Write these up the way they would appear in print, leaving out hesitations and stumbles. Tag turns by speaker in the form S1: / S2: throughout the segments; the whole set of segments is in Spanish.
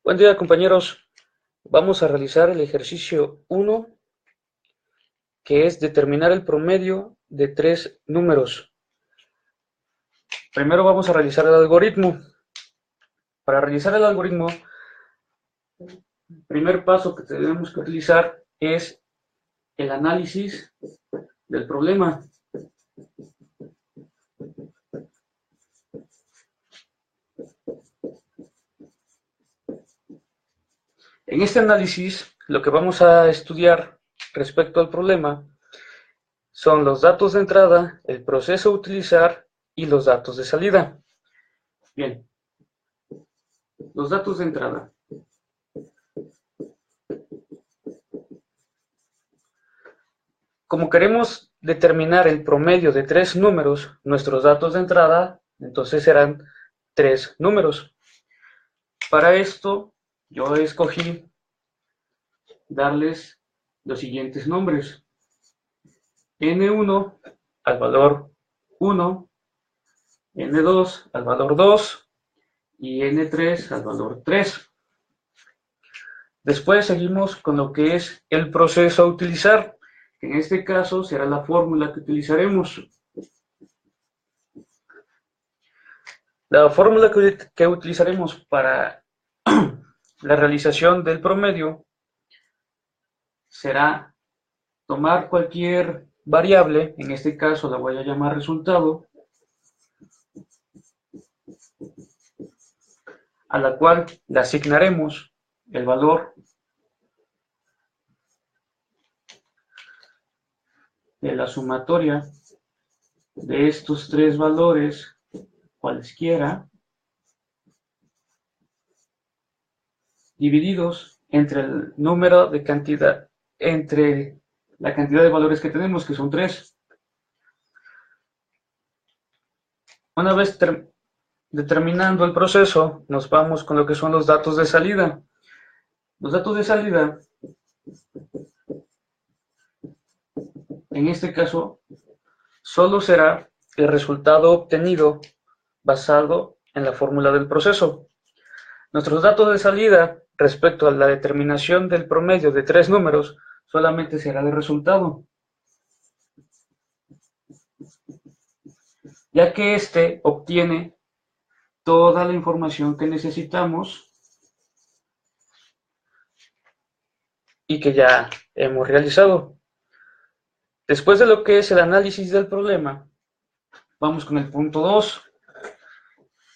S1: Buen día, compañeros. Vamos a realizar el ejercicio 1, que es determinar el promedio de 3 números. Primero vamos a realizar el algoritmo. Para realizar el algoritmo, el primer paso que tenemos que utilizar es el análisis del problema. En este análisis, lo que vamos a estudiar respecto al problema son los datos de entrada, el proceso a utilizar y los datos de salida. Bien, los datos de entrada. Como queremos determinar el promedio de 3 números, nuestros datos de entrada, entonces serán 3 números. Para esto, yo escogí darles los siguientes nombres. N1 al valor 1, N2 al valor 2 y N3 al valor 3. Después seguimos con lo que es el proceso a utilizar. En este caso será la fórmula que utilizaremos. La fórmula que utilizaremos para la realización del promedio será tomar cualquier variable, en este caso la voy a llamar resultado, a la cual le asignaremos el valor de la sumatoria de estos tres valores cualesquiera divididos entre el número de cantidad, entre la cantidad de valores que tenemos, que son 3. Una vez determinando el proceso, nos vamos con lo que son los datos de salida. Los datos de salida, en este caso, solo será el resultado obtenido basado en la fórmula del proceso. Nuestros datos de salida respecto a la determinación del promedio de 3 números solamente será de resultado, ya que éste obtiene toda la información que necesitamos y que ya hemos realizado. Después de lo que es el análisis del problema, vamos con el punto 2,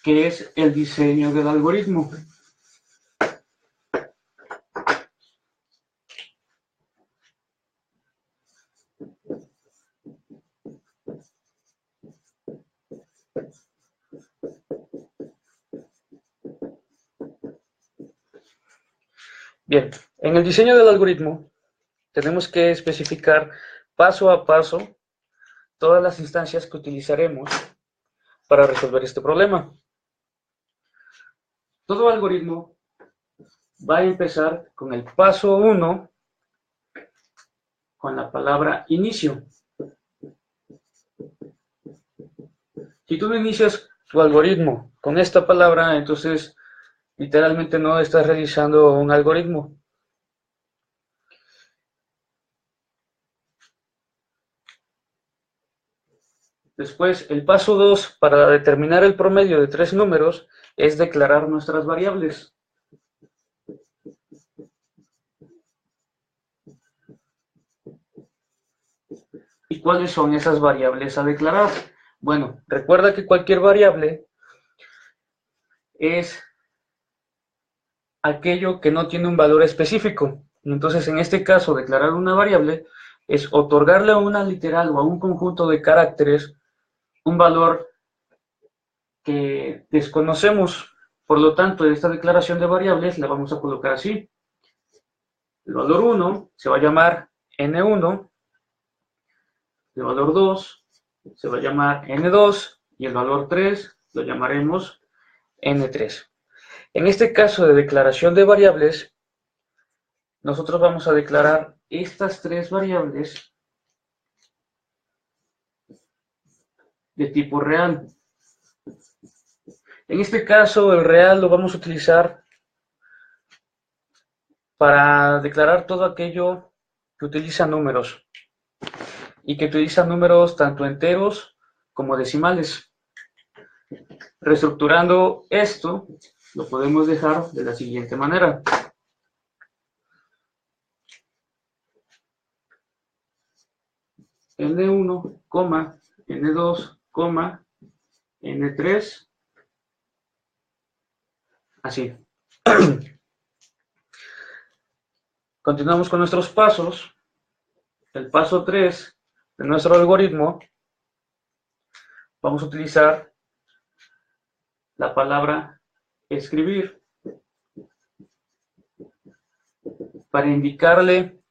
S1: que es el diseño del algoritmo. Bien, en el diseño del algoritmo tenemos que especificar paso a paso todas las instancias que utilizaremos para resolver este problema. Todo algoritmo va a empezar con el paso 1, con la palabra inicio. Si tú no inicias tu algoritmo con esta palabra, entonces literalmente no estás realizando un algoritmo. Después, el paso 2 para determinar el promedio de 3 números es declarar nuestras variables. ¿Y cuáles son esas variables a declarar? Bueno, recuerda que cualquier variable es aquello que no tiene un valor específico. Entonces, en este caso, declarar una variable es otorgarle a una literal o a un conjunto de caracteres un valor que desconocemos. Por lo tanto, esta declaración de variables la vamos a colocar así. El valor 1 se va a llamar N1, el valor 2 se va a llamar N2 y el valor 3 lo llamaremos N3. En este caso de declaración de variables, nosotros vamos a declarar estas tres variables de tipo real. En este caso, el real lo vamos a utilizar para declarar todo aquello que utiliza números y que utiliza números tanto enteros como decimales. Reestructurando esto, lo podemos dejar de la siguiente manera. N1, N2, N3, así. Continuamos con nuestros pasos. El paso 3 de nuestro algoritmo, vamos a utilizar la palabra escribir para indicarle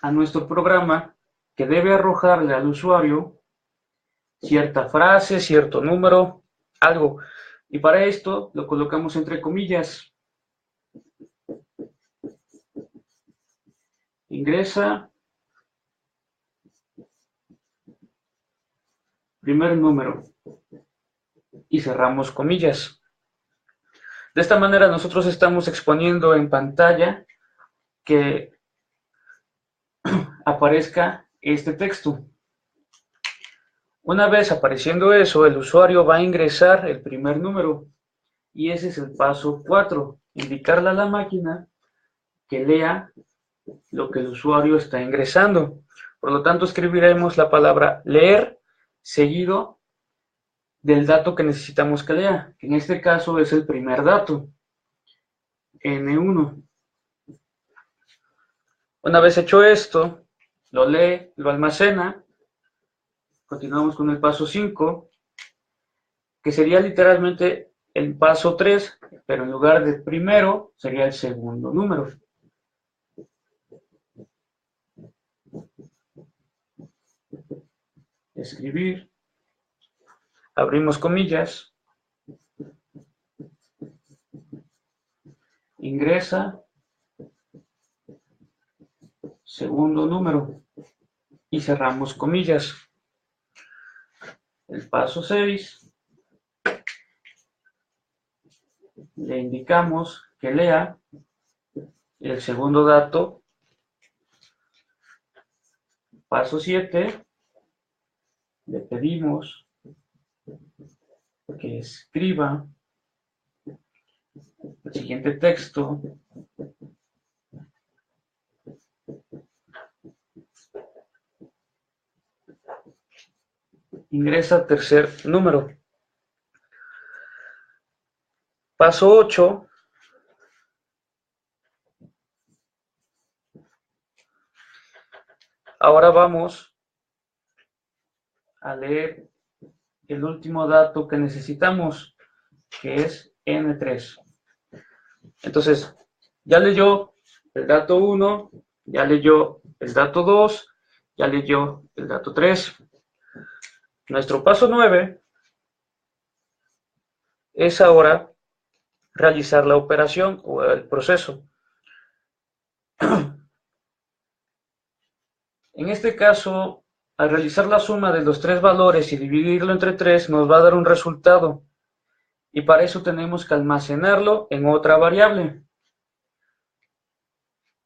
S1: a nuestro programa que debe arrojarle al usuario cierta frase, cierto número, algo. Y para esto lo colocamos entre comillas. Ingresa primer número y cerramos comillas. De esta manera nosotros estamos exponiendo en pantalla que aparezca este texto. Una vez apareciendo eso, el usuario va a ingresar el primer número y ese es el paso 4, indicarle a la máquina que lea lo que el usuario está ingresando. Por lo tanto, escribiremos la palabra leer seguido del dato que necesitamos que lea, que en este caso es el primer dato, N1. Una vez hecho esto, lo lee, lo almacena. Continuamos con el paso 5, que sería literalmente el paso 3, pero en lugar del primero sería el segundo número. Escribir, abrimos comillas, ingresa, segundo número, y cerramos comillas. El paso 6, le indicamos que lea el segundo dato. Paso 7, le pedimos que escriba el siguiente texto. Ingresa tercer número. Paso 8. Ahora vamos a leer el último dato que necesitamos, que es N3. Entonces, ya leyó el dato 1, ya leyó el dato 2, ya leyó el dato 3. Nuestro paso 9 es ahora realizar la operación o el proceso. En este caso, al realizar la suma de los tres valores y dividirlo entre 3, nos va a dar un resultado. Y para eso tenemos que almacenarlo en otra variable.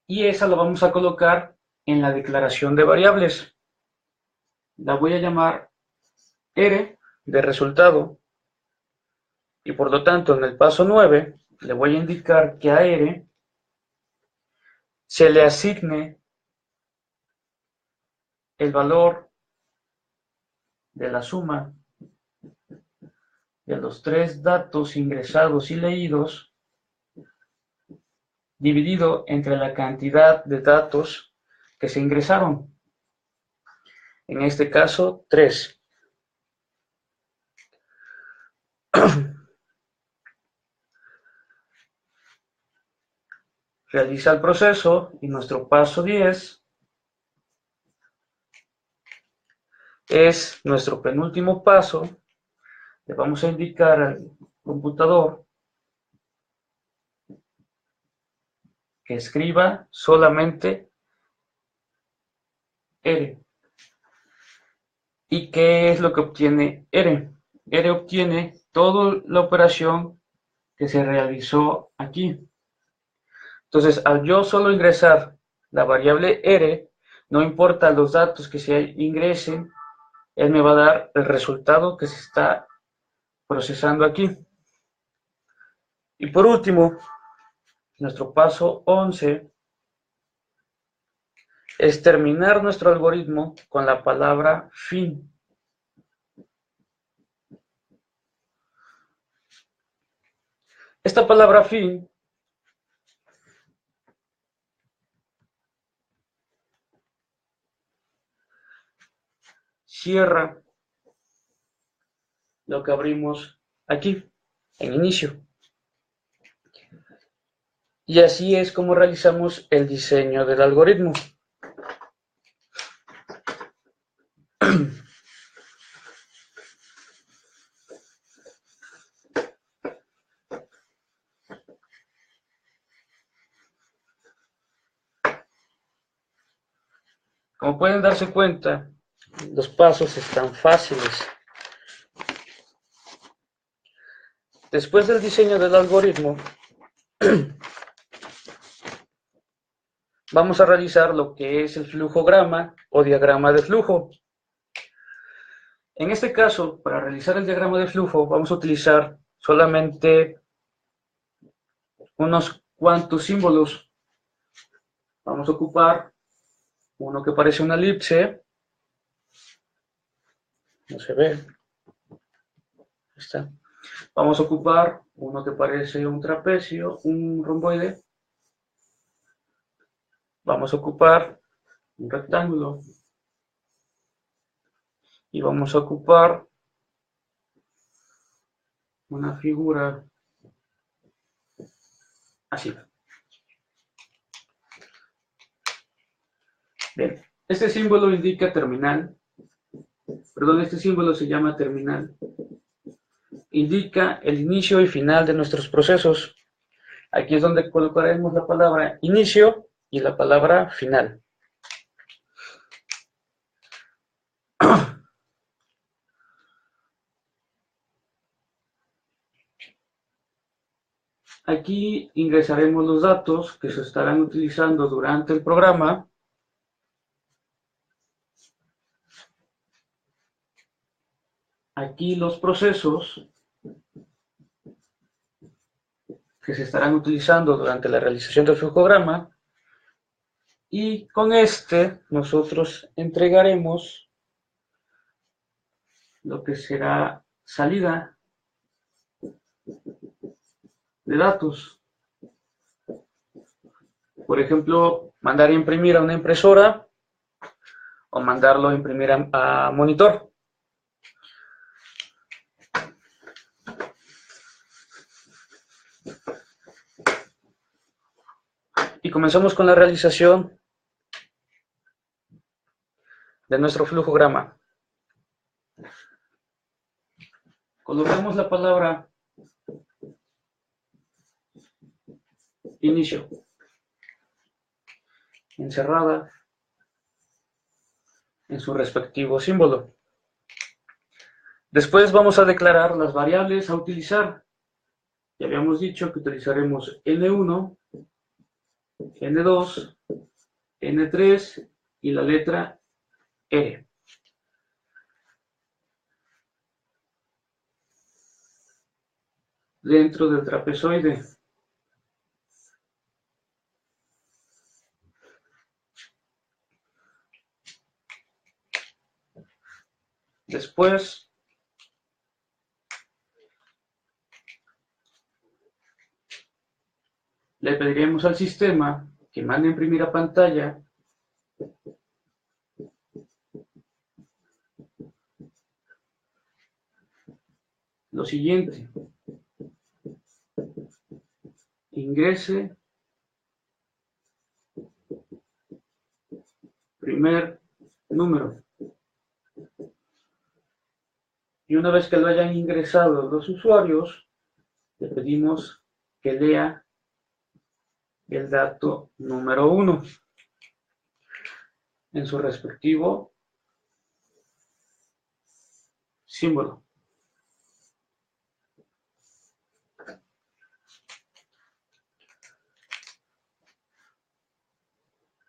S1: Y esa la vamos a colocar en la declaración de variables. La voy a llamar R de resultado. Y por lo tanto, en el paso 9, le voy a indicar que a R se le asigne el valor de la suma de los tres datos ingresados y leídos dividido entre la cantidad de datos que se ingresaron. En este caso, 3. Realiza el proceso y nuestro paso 10 es nuestro penúltimo paso. Le vamos a indicar al computador que escriba solamente R. ¿Y qué es lo que obtiene R? R obtiene toda la operación que se realizó aquí. Entonces, al yo solo ingresar la variable R, no importa los datos que se ingresen, él me va a dar el resultado que se está procesando aquí. Y por último, nuestro paso 11 es terminar nuestro algoritmo con la palabra fin. Esta palabra fin cierra lo que abrimos aquí, en inicio. Y así es como realizamos el diseño del algoritmo. Como pueden darse cuenta, los pasos están fáciles. Después del diseño del algoritmo, vamos a realizar lo que es el flujograma o diagrama de flujo. En este caso, para realizar el diagrama de flujo, vamos a utilizar solamente unos cuantos símbolos. Vamos a ocupar uno que parece una elipse. No se ve. Ahí está. Vamos a ocupar uno que parece un trapecio, un romboide. Vamos a ocupar un rectángulo. Y vamos a ocupar una figura así. Bien, este símbolo indica terminal. Perdón, este símbolo se llama terminal. Indica el inicio y final de nuestros procesos. Aquí es donde colocaremos la palabra inicio y la palabra final. Aquí ingresaremos los datos que se estarán utilizando durante el programa. Aquí los procesos que se estarán utilizando durante la realización del flujograma. Y con este nosotros entregaremos lo que será salida de datos. Por ejemplo, mandar a imprimir a una impresora o mandarlo a imprimir a monitor. Y comenzamos con la realización de nuestro flujograma. Colocamos la palabra inicio encerrada en su respectivo símbolo. Después vamos a declarar las variables a utilizar. Ya habíamos dicho que utilizaremos N1, N2, N3 y la letra R. Dentro del trapezoide. Después le pediremos al sistema que mande a imprimir a pantalla lo siguiente. Ingrese primer número. Y una vez que lo hayan ingresado los usuarios, le pedimos que lea el dato número 1 en su respectivo símbolo.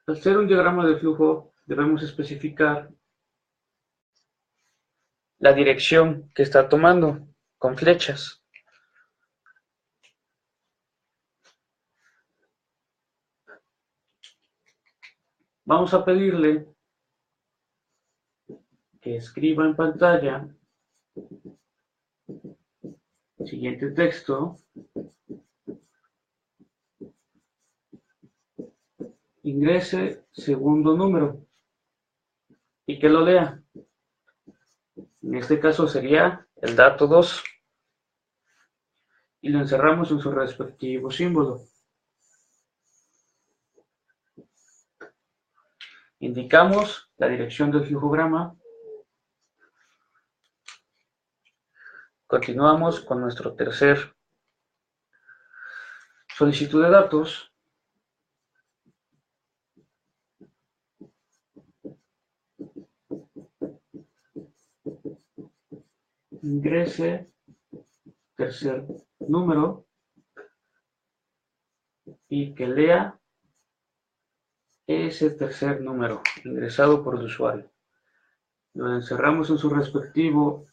S1: Al ser un diagrama de flujo, debemos especificar la dirección que está tomando con flechas. Vamos a pedirle que escriba en pantalla el siguiente texto. Ingrese segundo número y que lo lea. En este caso sería el dato 2 y lo encerramos en su respectivo símbolo. Indicamos la dirección del flujograma. Continuamos con nuestro tercer solicitud de datos. Ingrese tercer número y que lea ese tercer número ingresado por el usuario. Lo encerramos en su respectivo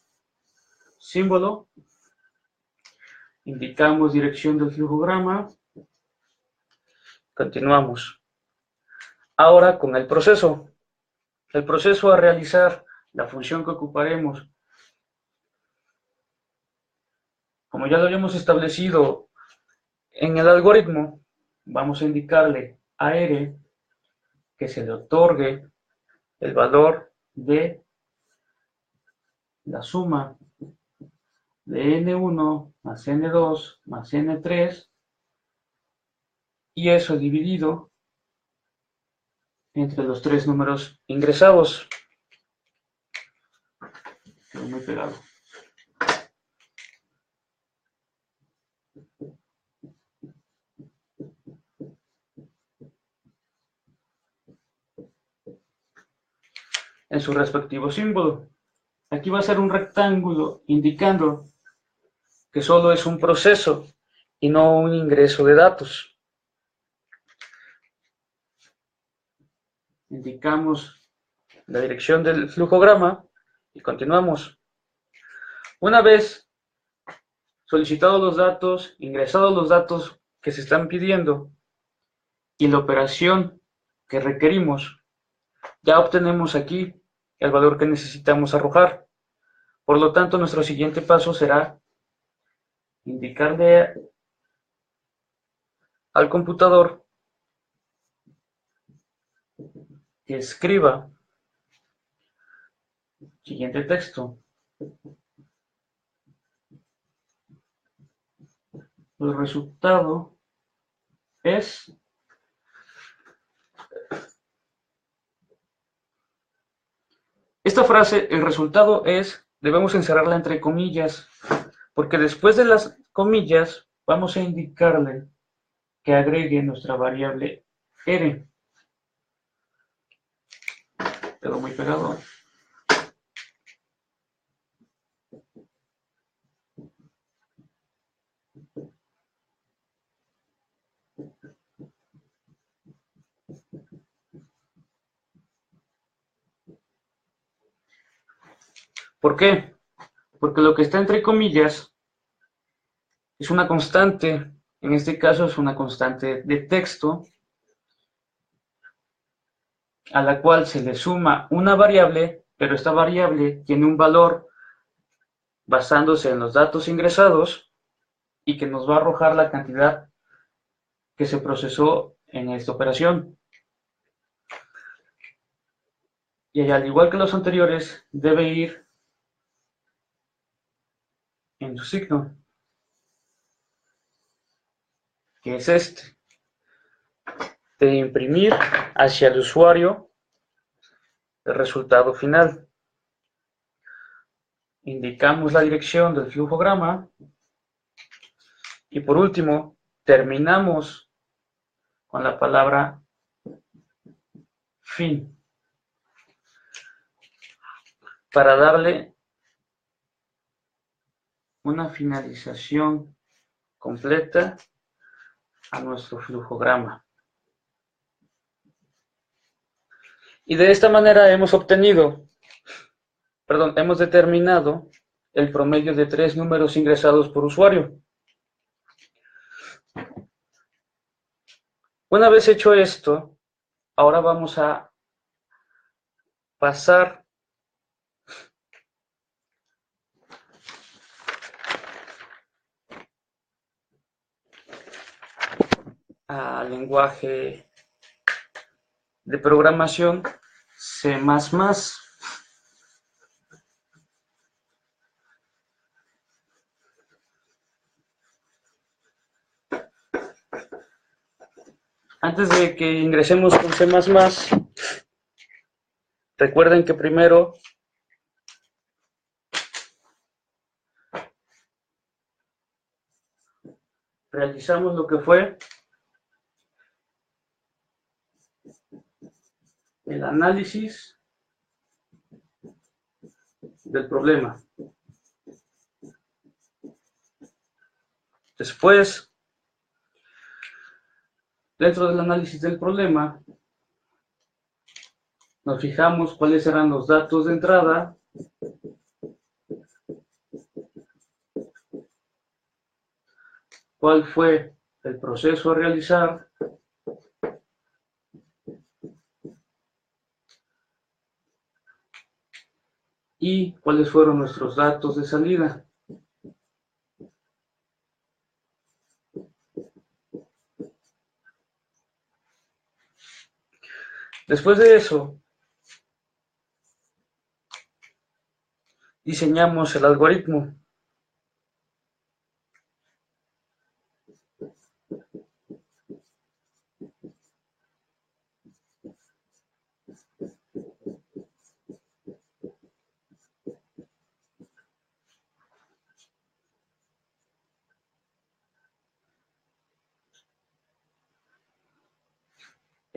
S1: símbolo. Indicamos dirección del flujograma. Continuamos. Ahora con el proceso. El proceso a realizar, la función que ocuparemos. Como ya lo habíamos establecido en el algoritmo, vamos a indicarle a R que se le otorgue el valor de la suma de N1 más N2 más N3 y eso dividido entre los tres números ingresados. Quedó muy pegado. En su respectivo símbolo. Aquí va a ser un rectángulo indicando que solo es un proceso y no un ingreso de datos. Indicamos la dirección del flujograma y continuamos. Una vez solicitados los datos, ingresados los datos que se están pidiendo y la operación que requerimos, ya obtenemos aquí el valor que necesitamos arrojar. Por lo tanto, nuestro siguiente paso será indicarle al computador que escriba el siguiente texto. El resultado es esta frase, el resultado es, debemos encerrarla entre comillas, porque después de las comillas vamos a indicarle que agregue nuestra variable R. Quedó muy pegado. ¿Por qué? Porque lo que está entre comillas es una constante, en este caso es una constante de texto, a la cual se le suma una variable, pero esta variable tiene un valor basándose en los datos ingresados y que nos va a arrojar la cantidad que se procesó en esta operación. Y al igual que los anteriores, debe ir en su signo, que es este, de imprimir hacia el usuario el resultado final. Indicamos la dirección del flujograma y por último terminamos con la palabra fin para darle una finalización completa a nuestro flujograma. Y de esta manera hemos determinado el promedio de 3 números ingresados por usuario. Una vez hecho esto, ahora vamos a pasar al lenguaje de programación C++. Antes de que ingresemos con C++, recuerden que primero realizamos lo que fue el análisis del problema. Después, dentro del análisis del problema, nos fijamos cuáles eran los datos de entrada, cuál fue el proceso a realizar, y cuáles fueron nuestros datos de salida. Después de eso, diseñamos el algoritmo.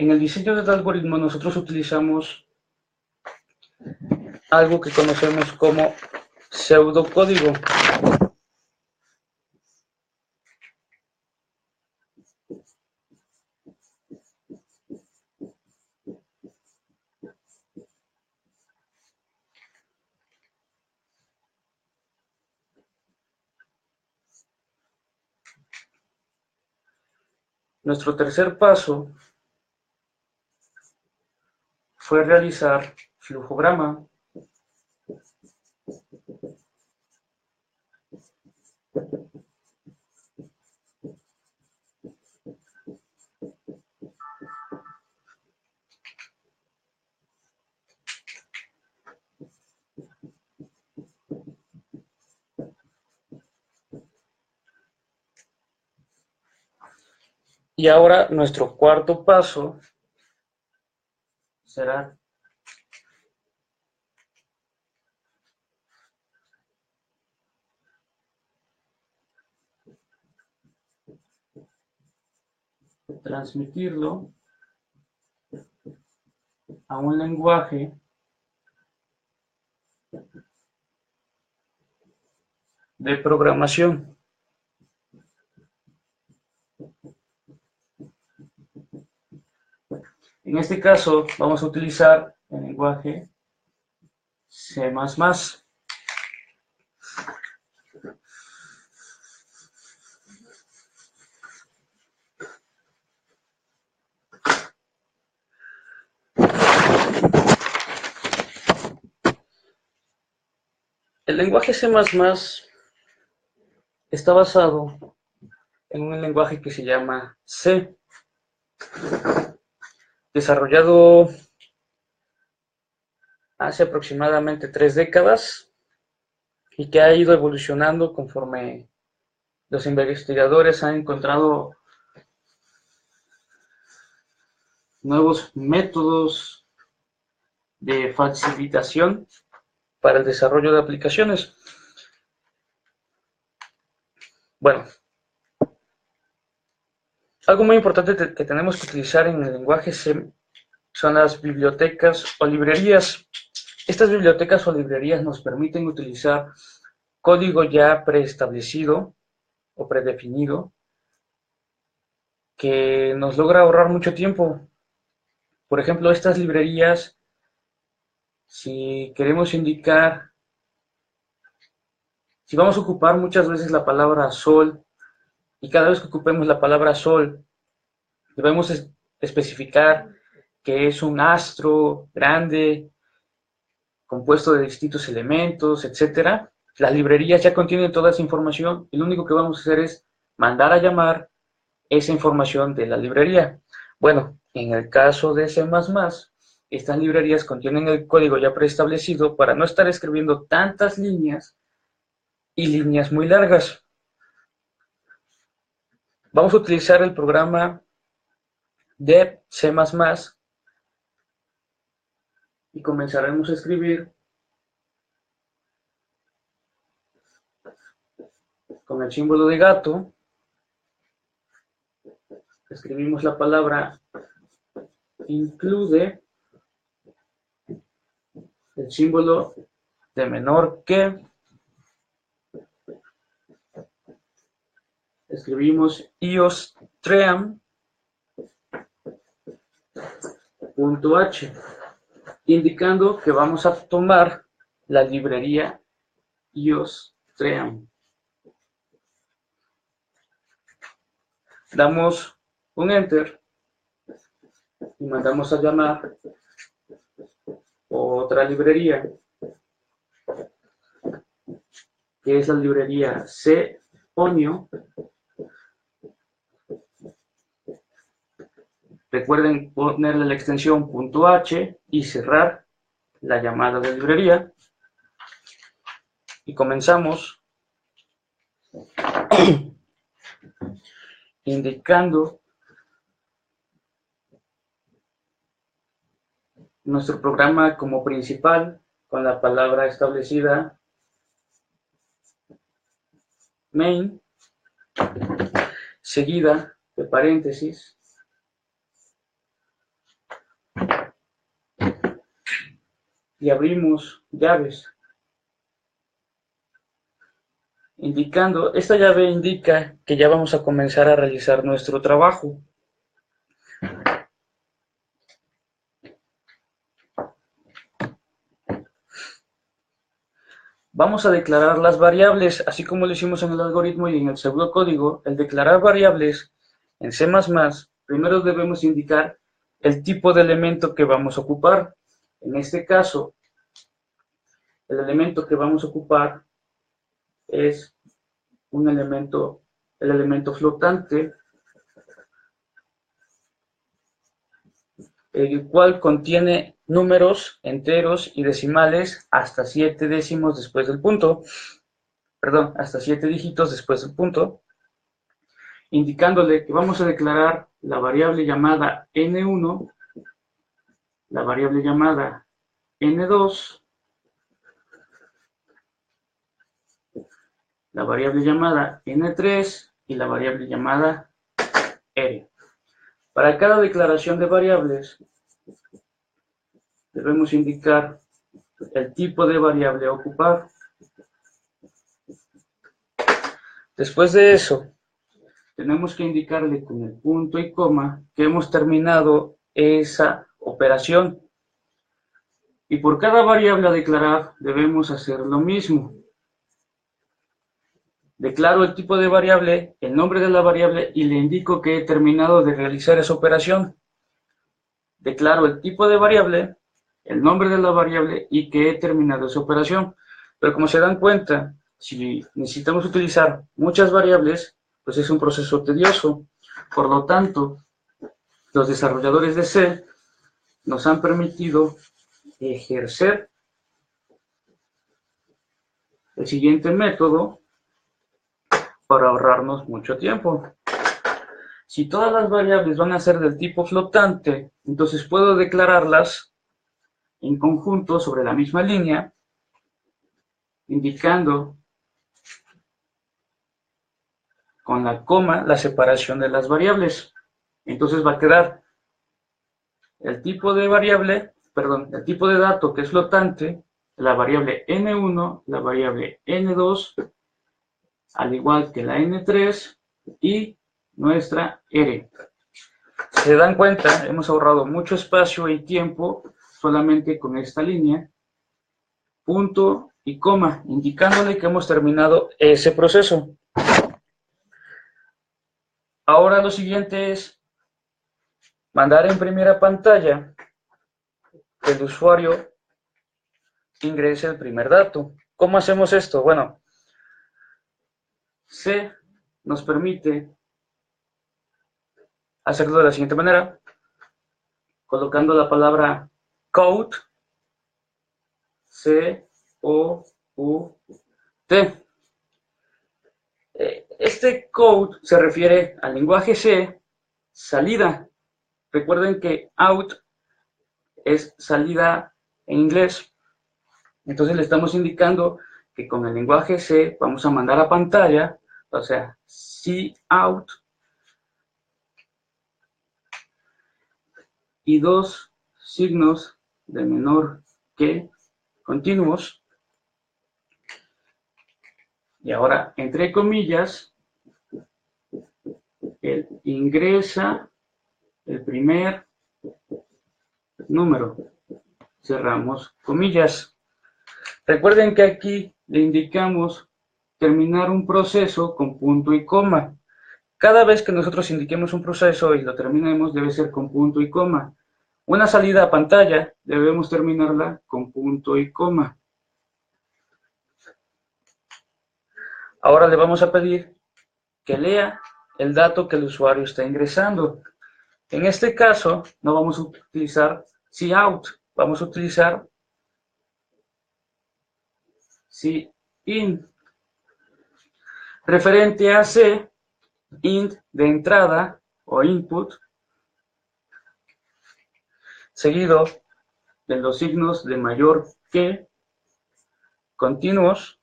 S1: En el diseño del algoritmo nosotros utilizamos algo que conocemos como pseudocódigo. Nuestro tercer paso fue realizar flujograma. Y ahora nuestro cuarto paso será transmitirlo a un lenguaje de programación. En este caso vamos a utilizar el lenguaje C++. El lenguaje C++ está basado en un lenguaje que se llama C, desarrollado hace aproximadamente 3 décadas y que ha ido evolucionando conforme los investigadores han encontrado nuevos métodos de facilitación para el desarrollo de aplicaciones. Bueno, algo muy importante que tenemos que utilizar en el lenguaje C son las bibliotecas o librerías. Estas bibliotecas o librerías nos permiten utilizar código ya preestablecido o predefinido que nos logra ahorrar mucho tiempo. Por ejemplo, estas librerías Si queremos indicar, si vamos a ocupar muchas veces la palabra sol, y cada vez que ocupemos la palabra sol, debemos especificar que es un astro grande, compuesto de distintos elementos, etcétera. Las librerías ya contienen toda esa información y lo único que vamos a hacer es mandar a llamar esa información de la librería. Bueno, en el caso de C++, estas librerías contienen el código ya preestablecido para no estar escribiendo tantas líneas y líneas muy largas. Vamos a utilizar el programa de C++ y comenzaremos a escribir con el símbolo de gato. Escribimos la palabra include, el símbolo de menor que, escribimos iostream.h, indicando que vamos a tomar la librería iostream. Damos un enter y mandamos a llamar otra librería, que es la librería Conio. Recuerden ponerle la extensión .h y cerrar la llamada de librería. Y comenzamos indicando nuestro programa como principal con la palabra establecida main, seguida de paréntesis, y abrimos llaves, indicando, esta llave indica que ya vamos a comenzar a realizar nuestro trabajo. Vamos a declarar las variables, así como lo hicimos en el algoritmo y en el pseudocódigo. El declarar variables en C++, primero debemos indicar el tipo de elemento que vamos a ocupar. En este caso, el elemento que vamos a ocupar es el elemento flotante, el cual contiene números enteros y decimales hasta 7 décimos después del punto, perdón, hasta 7 dígitos después del punto, indicándole que vamos a declarar la variable llamada n1, la variable llamada n2, la variable llamada n3 y la variable llamada r. Para cada declaración de variables debemos indicar el tipo de variable a ocupar. Después de eso, tenemos que indicarle con el punto y coma que hemos terminado esa operación. Y por cada variable a declarar debemos hacer lo mismo. Declaro el tipo de variable, el nombre de la variable y le indico que he terminado de realizar esa operación. Declaro el tipo de variable, el nombre de la variable y que he terminado esa operación. Pero como se dan cuenta, si necesitamos utilizar muchas variables, pues es un proceso tedioso. Por lo tanto, los desarrolladores de C nos han permitido ejercer el siguiente método para ahorrarnos mucho tiempo. Si todas las variables van a ser del tipo flotante, entonces puedo declararlas en conjunto sobre la misma línea, indicando con la coma la separación de las variables. Entonces va a quedar el tipo de variable, perdón, el tipo de dato que es flotante, la variable n1, la variable n2, al igual que la n3 y nuestra r. Se dan cuenta, hemos ahorrado mucho espacio y tiempo solamente con esta línea. punto y coma, indicándole que hemos terminado ese proceso. Ahora lo siguiente es mandar en primera pantalla que el usuario ingrese el primer dato. ¿Cómo hacemos esto? Bueno, C nos permite hacerlo de la siguiente manera, colocando la palabra code, C-O-U-T. Este code se refiere al lenguaje C, salida. Recuerden que out es salida en inglés. Entonces le estamos indicando que con el lenguaje C vamos a mandar a pantalla, o sea, cout, y dos signos de menor que continuos. Y ahora, entre comillas, él ingresa el primer número. Cerramos comillas. Recuerden que aquí le indicamos terminar un proceso con punto y coma. Cada vez que nosotros indiquemos un proceso y lo terminemos, debe ser con punto y coma. Una salida a pantalla debemos terminarla con punto y coma. Ahora le vamos a pedir que lea el dato que el usuario está ingresando. En este caso, no vamos a utilizar cout, vamos a utilizar cin. Referente a C, int de entrada o input, seguido de los signos de mayor que continuos.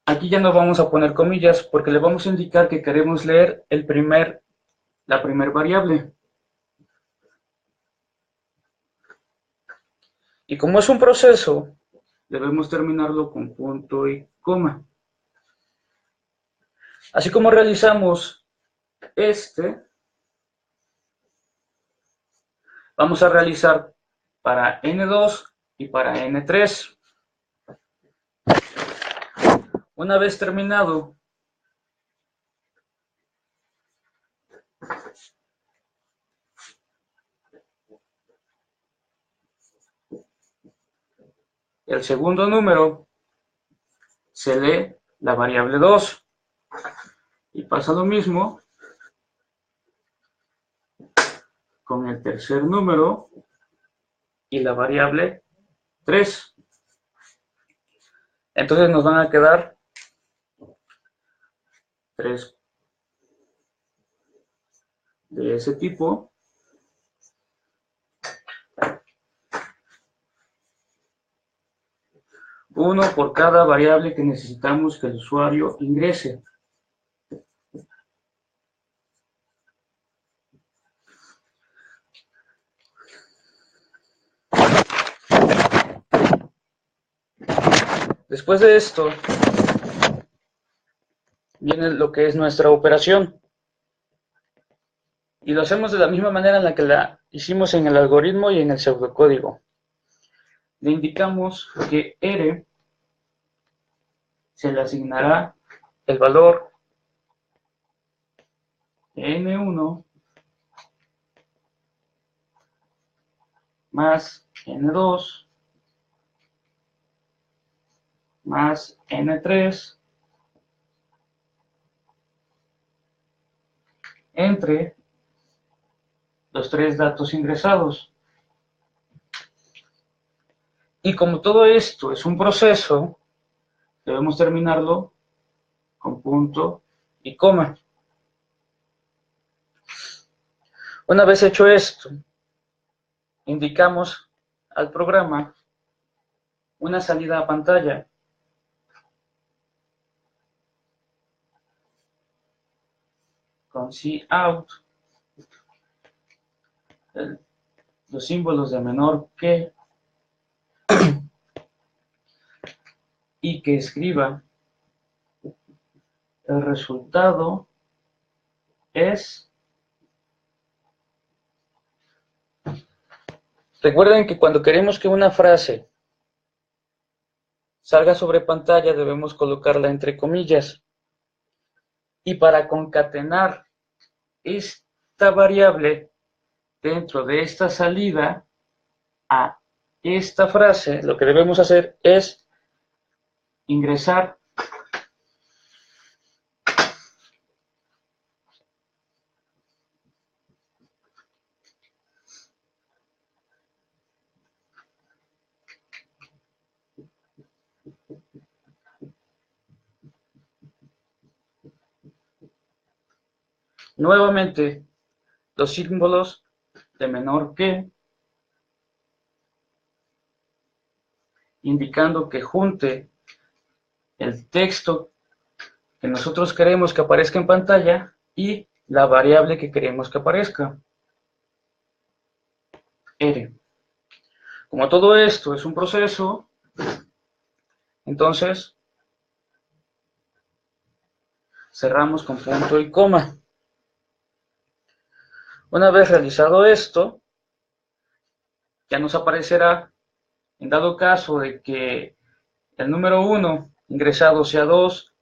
S1: Aquí ya no vamos a poner comillas porque le vamos a indicar que queremos leer la primer variable. Y como es un proceso, debemos terminarlo con punto y coma. Así como realizamos vamos a realizar para N2 y para N3. Una vez terminado el segundo número, se lee la variable 2. Y pasa lo mismo con el tercer número y la variable 3. Entonces nos van a quedar 3 de ese tipo. Uno por cada variable que necesitamos que el usuario ingrese. Después de esto, viene lo que es nuestra operación. Y lo hacemos de la misma manera en la que la hicimos en el algoritmo y en el pseudocódigo. Le indicamos que R se le asignará el valor N1 más N2 más N3 entre los tres datos ingresados. Y como todo esto es un proceso, debemos terminarlo con punto y coma. Una vez hecho esto, indicamos al programa una salida a pantalla. Con cout, los símbolos de menor que, y que escriba el resultado es Recuerden que cuando queremos que una frase salga sobre pantalla debemos colocarla entre comillas. Y para concatenar esta variable dentro de esta salida a esta frase, lo que debemos hacer es ingresar nuevamente los símbolos de menor que, indicando que junte el texto que nosotros queremos que aparezca en pantalla y la variable que queremos que aparezca, R. Como todo esto es un proceso, entonces cerramos con punto y coma. Una vez realizado esto, ya nos aparecerá, en dado caso de que el número 1 ingresado sea 2,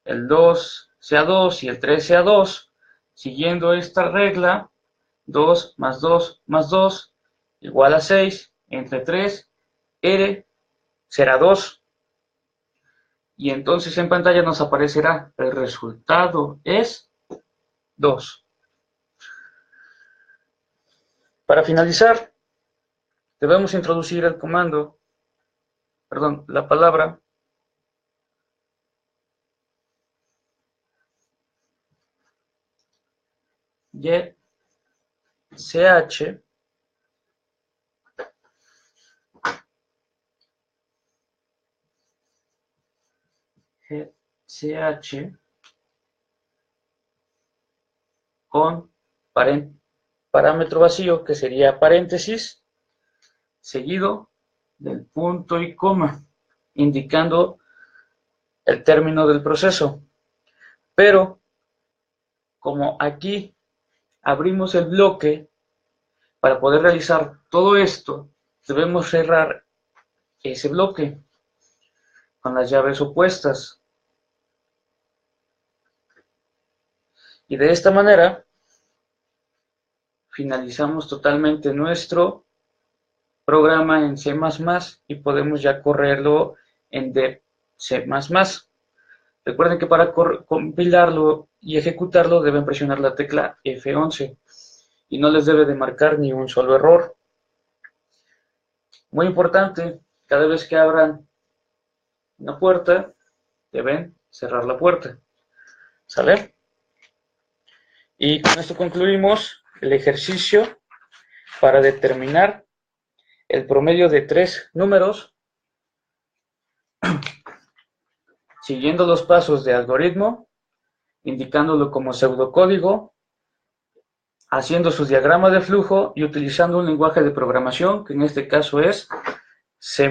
S1: el 2 sea 2 y el 3 sea 2, siguiendo esta regla, 2 más 2 más 2 igual a 6, entre 3, R será 2. Y entonces en pantalla nos aparecerá el resultado es 2. Para finalizar, debemos introducir el comando, la palabra ch con parámetro vacío, que sería paréntesis, seguido del punto y coma, indicando el término del proceso. Pero, como aquí abrimos el bloque, para poder realizar todo esto, debemos cerrar ese bloque con las llaves opuestas. Y de esta manera, finalizamos totalmente nuestro programa en C++ y podemos ya correrlo en C++. Recuerden que para compilarlo y ejecutarlo deben presionar la tecla F11 y no les debe de marcar ni un solo error. Muy importante, cada vez que abran una puerta, deben cerrar la puerta. ¿Sale? Y con esto concluimos el ejercicio para determinar el promedio de 3 números siguiendo los pasos de algoritmo, indicándolo como pseudocódigo, haciendo su diagrama de flujo y utilizando un lenguaje de programación que en este caso es C++.